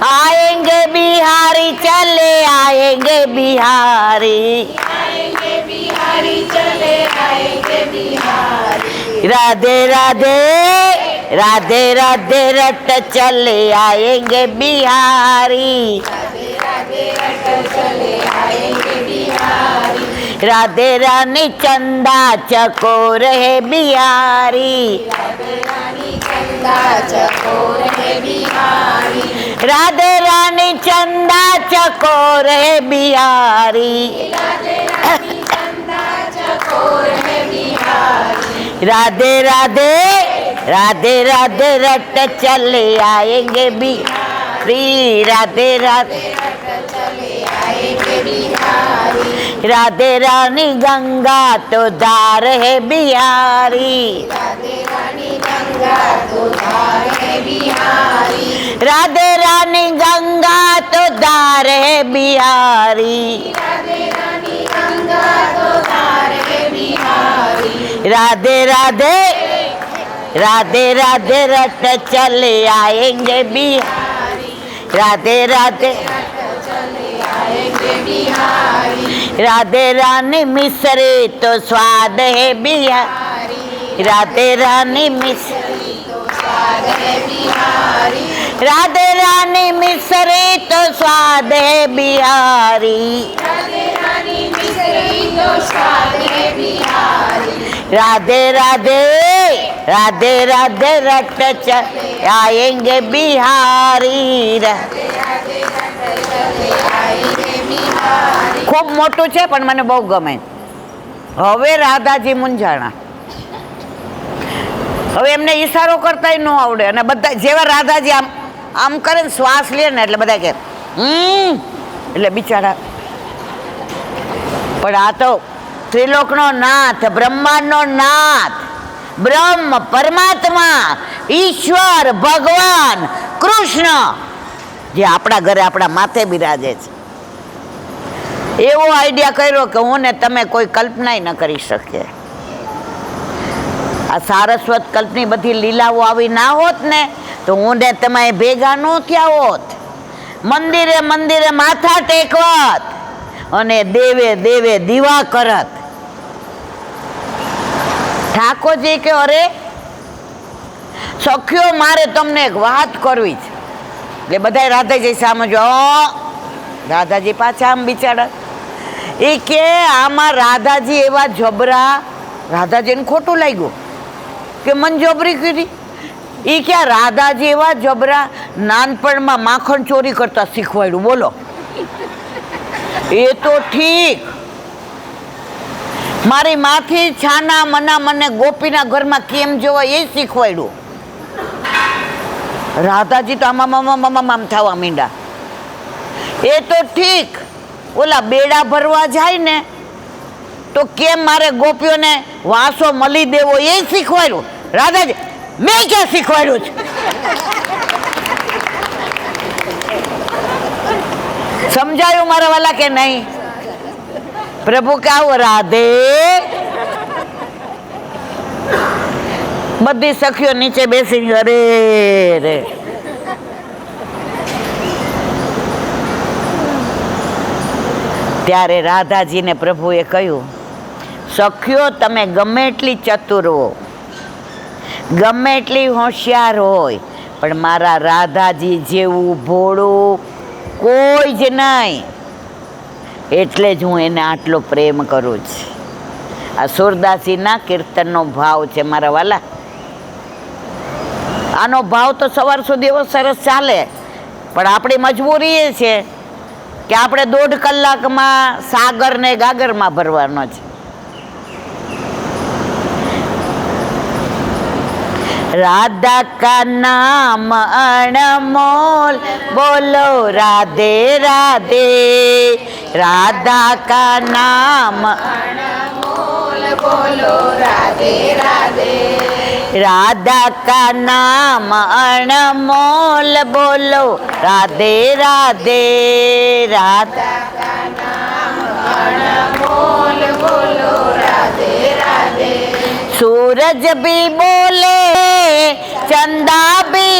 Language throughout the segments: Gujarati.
आएंगे बिहारी चले आएंगे बिहारी, आएंगे बिहारी चले आएंगे बिहारी। राधे राधे राधे राधे रट चले आएंगे बिहारी, राधे राधे रट चले आएंगे बिहारी। राधे रानी चंदा चकोर है बिहारी, राधे रानी चंदा चकोर है बिहारी। राधे रानी चंदा चकोर है बिहारी, राधे रानी चंदा चकोर है बिहारी। राधे राधे राधे राधे रट चले आएंगे बिहारी, राधे राधे रट चले आएंगे बिहारी। राधे रानी गंगा तो धार है बिहारी, राधे रानी गंगा तो धार है बिहारी। राधे रानी गंगा तो धार है बिहारी, राधे रानी गंगा तो धार है बिहारी। राधे राधे राधे राधे रट चले आएंगे बिहारी, राधे राधे चले आएंगे बिहारी। राधे रानी मिश्री तो स्वाद है बिहारी, राधे रानी मिश्री तो स्वाद है बिहारी। राधे रानी मिश्री तो स्वाद है बिहारी, राधे रानी मिश्री तो स्वाद है बिहारी। राधे राधे राधे राधे रट चले आएंगे बिहारी। राधे राधे रट चले आएंगे बिहारी। खूब मोटું છે પણ મને બહુ ગમે. હવે રાધાજી મૂંઝાણા. હવે એમને ઈશારો કરતાય ન આવડે અને બધા જેવા રાધાજી આમ આમ કરે ને શ્વાસ લે ને એટલે બધા કે એટલે બિચારા. પણ આ તો ત્રિલોકનો નાથ, બ્રહ્માંડનો નાથ, બ્રહ્મ પરમાત્મા ઈશ્વર ભગવાન કૃષ્ણ જે આપણા ઘરે આપણા માથે બિરાજે છે, એવો આઈડિયા કર્યો કે હું ને તમે કોઈ કલ્પનાય ન કરી શકીએ. આ સારસ્વત કલ્પની બધી લીલાઓ આવી ના હોત ને તો હું ને તમે ભેગા ન થયા હોત, મંદિરે મંદિરે માથા ટેકવત અને દેવે દેવે દીવા કરત. ઠાકોરજી કે અરે સખ્યો મારે તમને એક વાત કરવી છે. એટલે બધા રાધાજી સામે જો રાધાજી પાછા આમ બિચારા એ કે આમાં રાધાજી એવા જબરા, રાધાજીને ખોટું લાગ્યું કે મન જબરી કીધી. એ ક્યાં રાધાજી એવા જબરા નાનપણમાં માખણ ચોરી કરતા શીખવાડ્યું. બોલો એ તો ઠીક, મારી માથી છાના મના મને ગોપીના ઘરમાં કેમ જોવા એ શીખવાડ્યું. રાધાજી તો આમ થવા માંડ્યા. એ તો ઠીક, ઓલા બેડા ભરવા જાય ને તો કેમ મારે ગોપીઓને વાસો મળી દેવો એ શીખવાડ્યું. રાધાજી મેં ક્યાં શીખવાડ્યું છે? સમજાયું મારા વાલા કે નહીં? પ્રભુ કાવ રાધે. બધી સખીઓ નીચે બેસી અરે રે. ત્યારે રાધાજીને પ્રભુએ કહ્યું, સખીઓ તમે ગમે એટલી ચતુર હો, ગમે એટલી હોશિયાર હોય, પણ મારા રાધાજી જેવું ભોળું કોઈ જ નહીં. એટલે જ હું એને આટલો પ્રેમ કરું છું. આ સુરદાસીના કીર્તનનો ભાવ છે મારા વાલા. આનો ભાવ તો સવાર સુધી એવો સરસ ચાલે, પણ આપણી મજબૂરી એ છે કે આપણે 1.5 કલાકમાં સાગર ને ગાગરમાં ભરવાનો છે. राधा का नाम अनमोल बोलो राधे राधे, राधा का नाम अनमोल बोलो राधे राधे। राधा का नाम अनमोल बोलो राधे राधे, राधा का नाम अनमोल बोलो राधे राधे। सूरज भी बोले चंदा भी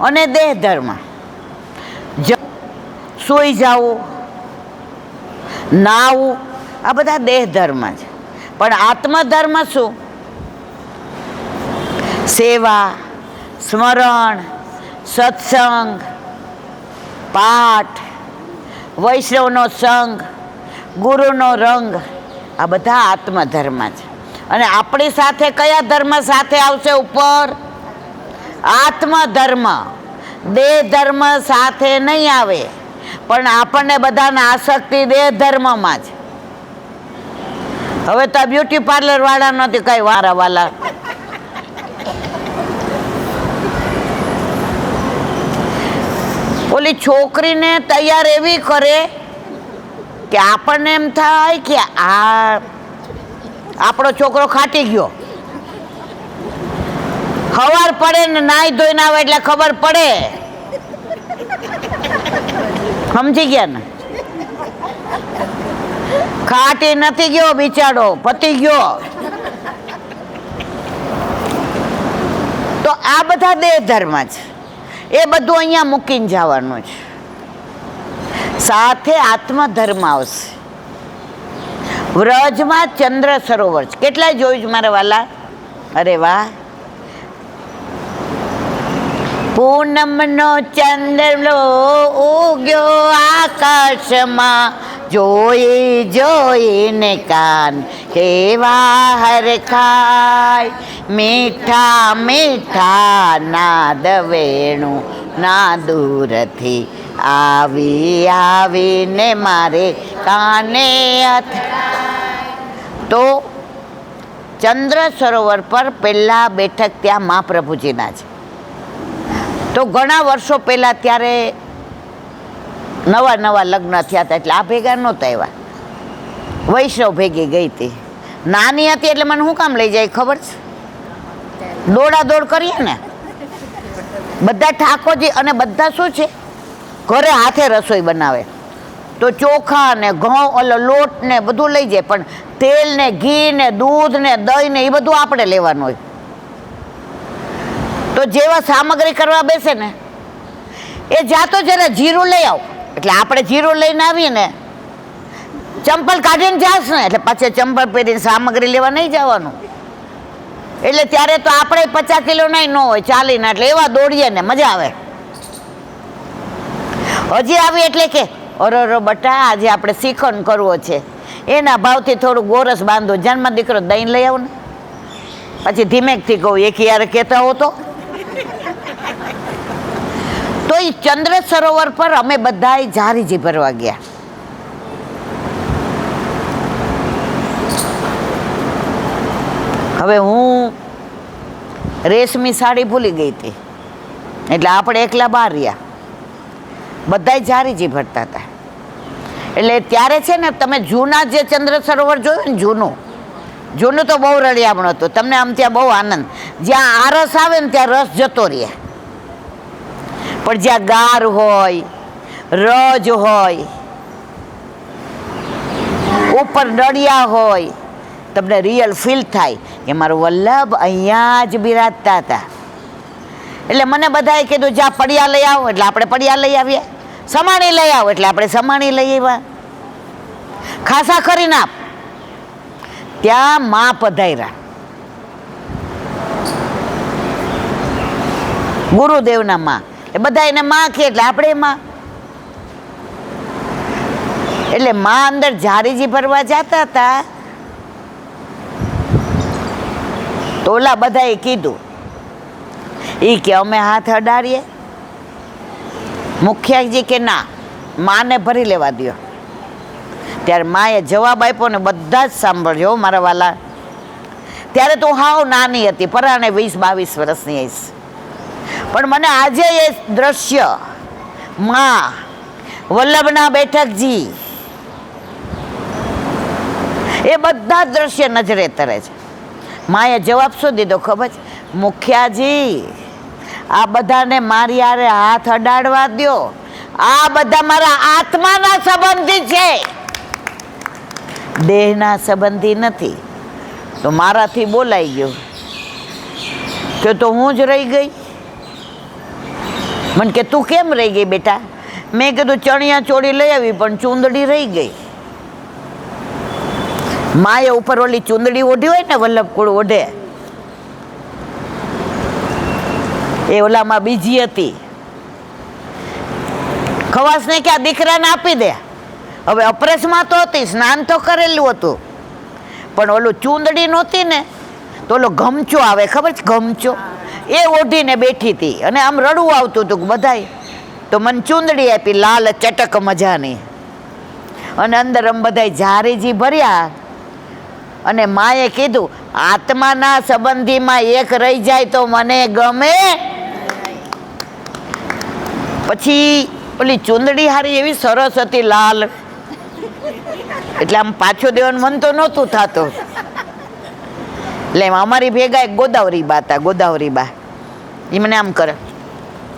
અને દેહ ધર્મ. સૂઈ જવું, નાવું, આ બધા દેહ ધર્મ છે. પણ આત્મધર્મ શું? સેવા, સ્મરણ, સત્સંગ, પાઠ, વૈષ્ણવનો સંગ, ગુરુનો રંગ, આ બધા આત્મધર્મ છે. અને આપણી સાથે કયા ધર્મ સાથે આવશે ઉપર? આત્મધર્મ. દેહ ધર્મ સાથે નહીં આવે, પણ આપણને બધાને આસક્તિ દેહ ધર્મમાં છે. હવે તો બ્યુટી પાર્લર વાળા નથી કઈ વારા વાલા. ઓલી છોકરીને તૈયાર એવી કરે કે આપણને એમ થાય કે આ આપણો છોકરો ખાટી ગયો. ખબર પડે ને નાઈ ધોઈને આવે એટલે ખબર પડે. સમજી ગયા ને? ખાટી નથી ગયો બિચારો, પતી ગયો. તો આ બધા દેહ ધર્મ છે. એ બધું અહીંયા મૂકીને જવાનું છે. સાથે આત્મધર્મ આવશે. વ્રજમાં ચંદ્ર સરોવર છે. કેટલાય જોયું છે મારા વાલા? અરે વાહ. પૂનમનો ચંદ્ર ઉગ્યો આકાશમાં, જોઈ જોઈને કાન કેવા હરખાય. મીઠા મીઠા નાદ વેણુ ના દૂરથી આવી આવીને મારે કાને તો ચંદ્ર સરોવર પર પહેલા બેઠક ત્યાં મહાપ્રભુજીના છે. તો ઘણા વર્ષો પહેલાં ત્યારે નવા નવા લગ્ન થયા હતા, એટલે આ ભેગા નહોતા એવા. વૈષ્ણવ ભેગી ગઈ હતી. નાની હતી એટલે મને શું કામ લઈ જાય ખબર છે? દોડા દોડ કરીએ ને બધા ઠાકોરજી, અને બધા શું છે ઘરે હાથે રસોઈ બનાવે. તો ચોખા ને ઘઉં ઓલો લોટ ને બધું લઈ જાય, પણ તેલ ને ઘી ને દૂધ ને દહીં ને એ બધું આપણે લેવાનું હોય. તો જેવા સામગ્રી કરવા બેસે ને એ જાતો જરા જીરું લઈ આવ, એટલે આપણે જીરું લઈને આવીએ ને ચંપલ કાઢીને જાશ ને એટલે પાછે ચંપલ પહેરીને સામગ્રી લેવા નહીં જવાનું. એટલે ત્યારે તો આપણે 50 કિલો નહીં ન હોય, ચાલીને, એટલે એવા દોડીએ ને મજા આવે. હજી આવી એટલે કે અરો બટા આજે આપણે શ્રીખંડ કરવો છે, એના ભાવથી થોડું ગોરસ બાંધો, જન્મ દીકરો દહીં લઈ આવો ને. પછી ધીમેકથી કહું એક યાર કહેતા હો તો એ ચંદ્ર સરોવર પર અમે બધા જારીજી ભરવા ગયા. હવે હું રેશમી સાડી ભૂલી ગઈ હતી, એટલે આપણે એકલા બહાર રહ્યા. બધા જારીજી ભરતા હતા. એટલે ત્યારે છે ને તમે જૂના જે ચંદ્ર સરોવર જોયું ને, જૂનું તો બહુ રળિયામણું હતું. તમને આમ ત્યાં બહુ આનંદ, જ્યાં આરસ આવે ને ત્યાં રસ જતો રહે. પણ જ્યાં ગાર હોય, રજ હોય, ઉપર નળિયા હોય, તમને રિયલ ફીલ થાય કે મારું વલ્લભ અહીંયા જ બિરાજતા હતા. એટલે મને બધાએ કીધું જ્યાં પડિયા લઈ આવો, એટલે આપણે પડિયા લઈ આવીએ. સમાણી લઈ આવો, એટલે આપણે સમાણી લઈ આવ્યા. ખાસા કરીને આપ. ત્યાં માં પધાર્યા, ગુરુદેવના માં. એ બધા એને માં કહે એટલે આપણે માં. એટલે માં અંદર જારીજી ભરવા જતા હતા. તો ઓલા બધાએ કીધું એ કે અમે હાથ અડાડીએ. મુખિયાજી કે ના, માને ભરી લેવા દો. ત્યારે માએ જવાબ આપ્યો ને બધા જ સાંભળજો મારા વાલા. ત્યારે તો હાવ નાની હતી, પરાણે 20-22 વર્ષની હઈશ. પણ મને આજે એ દ્રશ્ય માં વલ્લભના બેઠકજી એ બધા દ્રશ્ય નજરે તરે છે. માએ જવાબ શું દીધો ખબર છે? મુખિયાજી આ બધાને મારી હારે હાથ અડાડવા દો, આ બધા મારા આત્માના સંબંધી છે, દેહના સંબંધી નથી. તો મારાથી બોલાઈ ગયો કે તો હું જ રહી ગઈ. મને કે તું કેમ રહી ગઈ બેટા? મેં કીધું ચણિયા ચોળી લઈ આવી પણ ચૂંદડી રહી ગઈ. માએ ઉપર ઓલી ચૂંદડી ઓઢી હોય ને વલ્લભકુળ ઓઢે, એ ઓલામાં બીજી હતી. ખવાસને કે આ દીકરાને આપી દે. હવે અપરેશમાં તો હતી, સ્નાન તો કરેલું હતું, પણ ઓલું ચૂંદડી નહોતી ને તો ઓલો ગમચો આવે, ખબર છે ગમચો, એ ઓઢીને બેઠી હતી અને આમ રડવું આવતું હતું બધાય. તો મને ચૂંદડી આપી લાલ ચટક મજાની, અને અંદર આમ બધાય ઝારીજી ભર્યા. અને માએ કીધું આત્માના સંબંધીમાં એક રહી જાય તો મને ગમે. પછી ઓલી ચૂંદડી હારી એવી સરસ હતી લાલ, એટલે આમ પાછો દેવાનું મન તો નહોતું થતું. એટલે અમારી ભેગા એક ગોદાવરી બા હતા, ગોદાવરી બા, એ મને આમ કરે,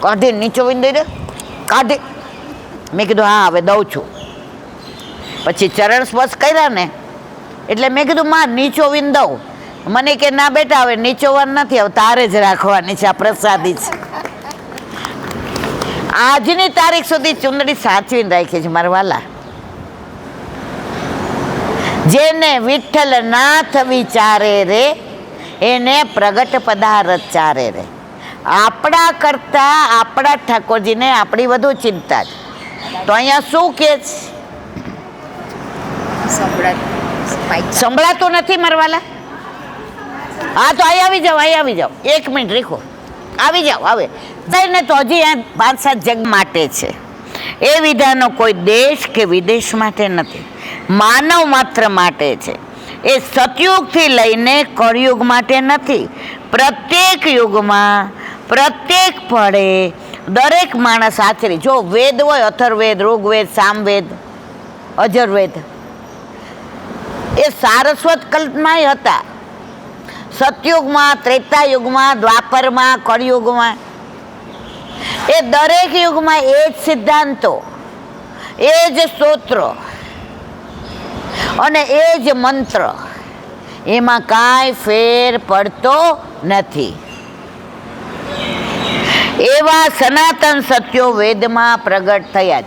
કાઢી નીચો વિન દઈ દે, કાઢી. મેં કીધું હા હવે દઉં છું. પછી ચરણ સ્પર્શ કર્યા ને એટલે મેં કીધું માં નીચો વિન દઉં. મને કે ના બેટા હવે નીચોવાનું નથી, હવે તારે જ રાખવાની છે, આ પ્રસાદી છે. આજની તારીખ સુધી ચૂંદડી સાચવીને રાખી છે મારા વાલા. જેને વિઠ્ઠલ નાથ વિચારે રે એને પ્રગટ પદાર્થ ચારે રે. આપણા કરતા આપણા ઠાકોરજીને આપણી વધુ ચિંતા છે. તો અહીંયા શું કે છે? સંભળાતું નથી મારવાલા? હા તો અહીં આવી જાઓ, અહીં આવી જાઓ, 1 મિનિટ રીખો, આવી જાઓ. હવે ને તો હજી આ 5-7 જગ માટે છે. એ વિધાનો કોઈ દેશ કે વિદેશ માટે નથી, માનવ માત્ર માટે છે. એ સતયુગથી લઈને કળયુગ માટે નથી. પ્રત્યેક યુગમાં પ્રત્યેક પળે દરેક માણસ આચરી. જો વેદ હોય, અથર્વવેદ, ઋગ્વેદ, સામવેદ, અજર્વેદ, એ સારસ્વત કલ્પમાં હતા. સતયુગમાં, ત્રેતાયુગમાં, દ્વાપરમાં, કળયુગમાં, એ દરેક યુગમાં એ જ સિદ્ધાંતો, એ જ સ્તોત્રો અને એ જ મંત્ર, એમાં કાંઈ ફેર પડતો નથી. એવા સનાતન સત્યો વેદમાં પ્રગટ થયા.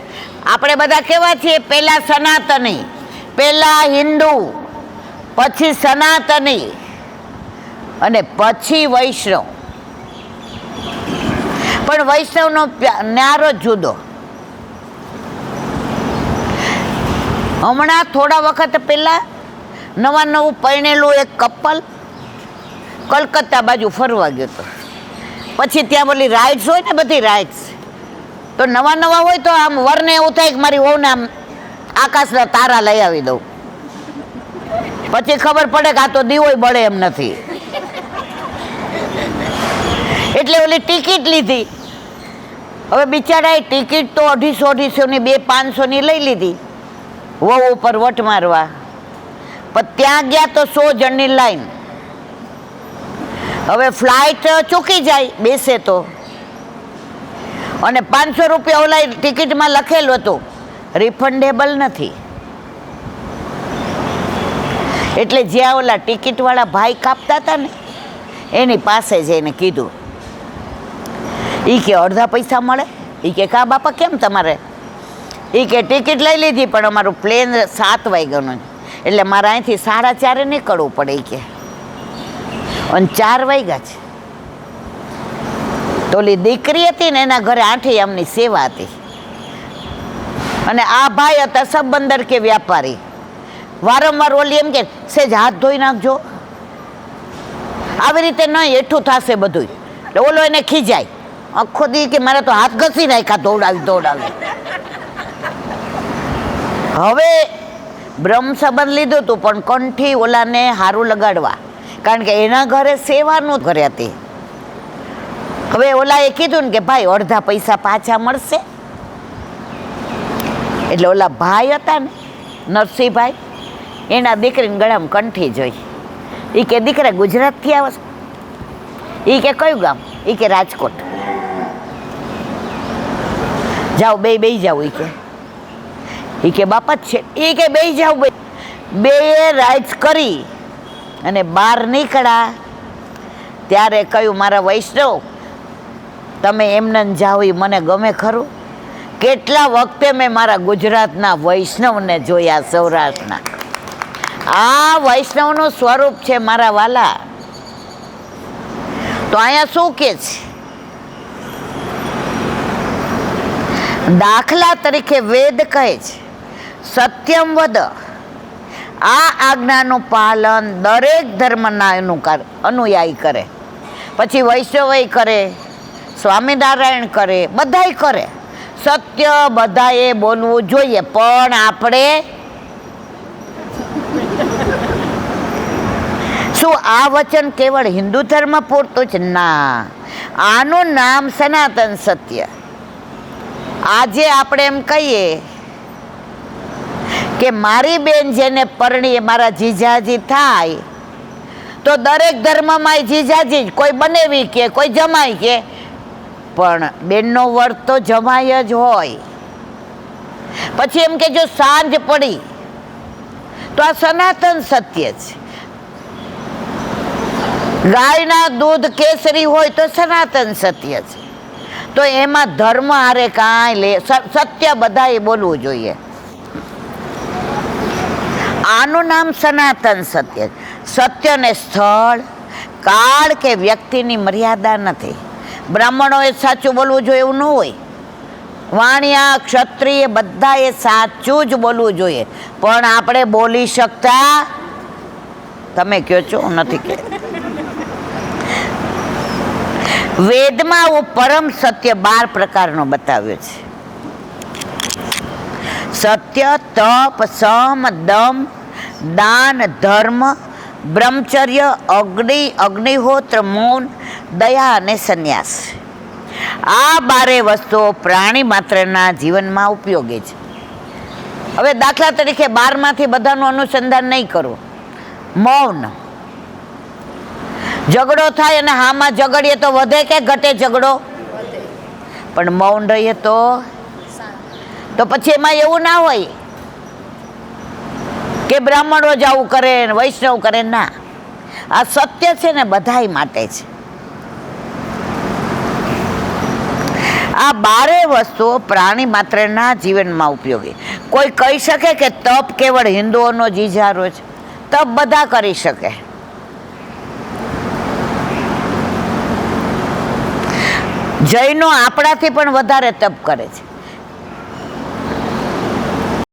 આપણે બધા કેવા છીએ? પહેલા સનાતની, પહેલા હિન્દુ, પછી સનાતની અને પછી વૈષ્ણવ. પણ વૈષ્ણવનો ન્યારો જુદો. હમણાં થોડા વખત પહેલા નવું પરણેલું એક કપલ કલકત્તા બાજુ ફરવા ગયો હતો. પછી ત્યાં બોલી રાઇડ્સ હોય ને, બધી રાઇડ્સ, તો નવા હોય તો આમ વરને એવું થાય કે મારી વહુને આમ આકાશના તારા લઈ આવી દઉં. પછી ખબર પડે કે આ તો દીવોય બળે એમ નથી. એટલે ઓલી ટિકિટ લીધી. હવે બિચારાએ ટિકિટ તો 250-250ની 200-500ની લઈ લીધી વહુ ઉપર વટ મારવા. પણ ત્યાં ગયા તો 100 જણની લાઈન. હવે ફ્લાઇટ ચૂકી જાય બેસે તો, અને 500 રૂપિયા ઓલા ટિકિટમાં લખેલું હતું રિફંડેબલ નથી. એટલે જ્યાં ઓલા ટિકિટવાળા ભાઈ કાપતા હતા ને એની પાસે જઈને કીધું, એ કે અડધા પૈસા મળે. એ કે કા બાપા કેમ તમારે? એ કે ટિકિટ લઈ લીધી પણ અમારું પ્લેન 7 વાગ્યાનું, એટલે મારે અહીંથી 4:30 નીકળવું પડે. એ કે અને 4 વાગ્યા છે. તો ઓલી દીકરી હતી ને એના ઘરે 8 આમની સેવા હતી, અને આ ભાઈ હતા સબબંદર કે વ્યાપારી. વારંવાર ઓલી એમ કે સેજ હાથ ધોઈ નાખજો, આવી રીતે નહીં એઠું થશે બધું. એટલે ઓલો એને ખીજાય આખો દી કે મારે તો હાથ ઘસી નાખ્યા દોડાવી. હવે બ્રહ્મ સંબંધ લીધું હતું પણ કંઠી ઓલાને હારું લગાડવા, કારણ કે એના ઘરે સેવાનું ઘરે હતી. હવે ઓલાએ કીધું ને કે ભાઈ અડધા પૈસા પાછા મળશે. એટલે ઓલા ભાઈ હતા ને નરસિંહભાઈ, એના દીકરીને ગળામાં કંઠી જોઈ. એ કે દીકરા ગુજરાતથી આવે? એ કે કયું ગામ? એ કે રાજકોટ. જાઓ બે જાઓ. એ કે બાપા જ છે. એ કે બે જાઓ. બે રાઇડ્સ કરી અને બહાર નીકળ્યા ત્યારે કહ્યું મારા વૈષ્ણવ તમે એમને જાઓ એ મને ગમે ખરું. કેટલા વખતે મેં મારા ગુજરાતના વૈષ્ણવને જોયા, સૌરાષ્ટ્રના. આ વૈષ્ણવનું સ્વરૂપ છે મારા વાલા. તો અહીંયા શું કે છે? દાખલા તરીકે વેદ કહે છે સત્યમ વદ. આ આજ્ઞાનું પાલન દરેક ધર્મના અનુયાયી કરે. પછી વૈષ્ણવ કરે, સ્વામિનારાયણ કરે, બધાય કરે. સત્ય બધાએ બોલવું જોઈએ. પણ આપણે શું આ વચન કેવળ હિન્દુ ધર્મ પૂરતું છે? ના, આનું નામ સનાતન સત્ય. આજે આપણે એમ કહીએ કે મારી બેન જેને પરણીએ મારા જીજાજી થાય, તો દરેક ધર્મમાં જીજાજી કોઈ બનેવી કે કોઈ જમાઈ કે, પણ બેનનો વર્ત તો જમાય જ હોય. પછી એમ કે જો સાંજ પડી તો આ સનાતન સત્ય છે. ગાયના દૂધ કેસરી હોય તો સનાતન સત્ય છે. તો એમાં ધર્મ હારે કાંઈ સત્ય બધાએ બોલવું જોઈએ. આનું નામ સનાતન સત્ય. સત્યને સ્થળ, કાળ કે વ્યક્તિની મર્યાદા નથી. બ્રાહ્મણોએ સાચું બોલવું જોઈએ એવું ન હોય. વાણિયા, ક્ષત્રિય બધાએ સાચું જ બોલવું જોઈએ. પણ આપણે બોલી શકતા, તમે કહો છો, નથી કે વેદમાં આવું પરમ સત્ય 12 પ્રકારનો બતાવ્યો છે. સત્ય, તપ, સમ, દમ, દાન, ધર્મ, બ્રહ્મચર્ય, અગ્નિહોત્ર, મૌન, દયા અને સંન્યાસ. આ 12 વસ્તુઓ પ્રાણી માત્રના જીવનમાં ઉપયોગી છે. હવે દાખલા તરીકે 12માંથી બધાનું અનુસંધાન નહીં કરવું. મૌન. ઝઘડો થાય અને હામાં ઝઘડીએ તો વધે કે ઘટે ઝઘડો? પણ મૌન રહીએ તો પછી એમાં એવું ના હોય કે બ્રાહ્મણો જ આવું કરે ને વૈષ્ણવ કરે. ના, આ સત્ય છે ને બધાય માટે છે. આ 12 વસ્તુઓ પ્રાણી માત્રના જીવનમાં ઉપયોગી. કોઈ કહી શકે કે તપ કેવળ હિન્દુઓનો જ ઇજારો છે? તપ બધા કરી શકે. જૈનો આપણાથી પણ વધારે તપ કરે છે.